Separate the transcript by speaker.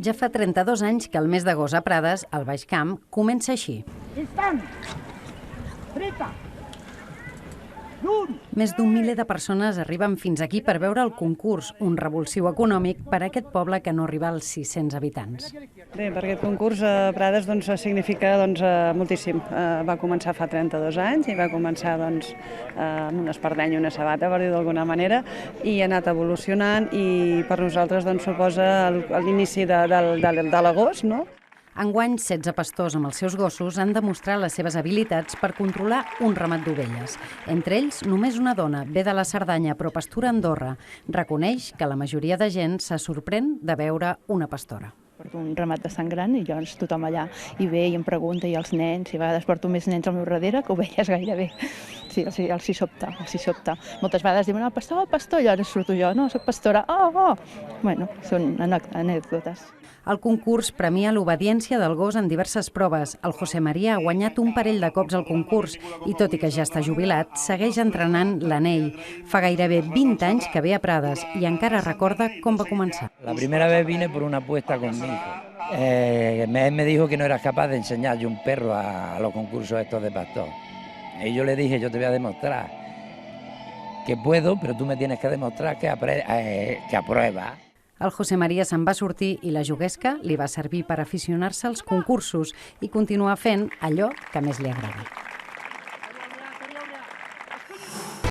Speaker 1: Ja fa 32 anys que el mes d'agost a Prades, al Baix Camp, comença així.
Speaker 2: Instant! Dreta! Lluny!
Speaker 1: Més d'un miler de persones arriben fins aquí per veure el concurs, un revulsiu econòmic per a aquest poble que no arriba als 600 habitants.
Speaker 3: Bé, per aquest concurs a Prades significa moltíssim. Va començar fa 32 anys i va començar amb un espardeny i una sabata, per dir d'alguna manera, i ha anat evolucionant i per nosaltres suposa l'inici de l'agost, no?
Speaker 1: Enguany, 16 pastors amb els seus gossos han demostrat les seves habilitats per controlar un ramat d'ovelles. Entre ells, només una dona, ve de la Cerdanya, però pastura a Andorra. Reconeix que la majoria de gent se sorprèn de veure una pastora.
Speaker 4: Porto un ramat bastant gran i llavors tothom allà hi ve i em pregunta, i els nens, i a vegades porto més nens al meu darrere que ovelles gairebé. Sí, els hi sobta, els hi sobta. Moltes vegades diuen, pastor, pastor, i llavors surto jo, no, soc pastora, oh. Bueno, són anècdotes.
Speaker 1: El concurs premia l'obediència del gos en diverses proves. El José María ha guanyat un parell de cops al concurs i, tot i que ja està jubilat, segueix entrenant l'Anell. Fa gairebé 20 anys que ve a Prades i encara recorda com va començar.
Speaker 5: La primera vez vine por una apuesta con mi hijo. Él me dijo que no eras capaz de enseñarle un perro a los concursos estos de pastor. Y yo le dije, yo te voy a demostrar que puedo, pero tú me tienes que demostrar que apruebas.
Speaker 1: El José María se'n va sortir i la juguesca li va servir per aficionar-se als concursos i continuar fent allò que més li agrada.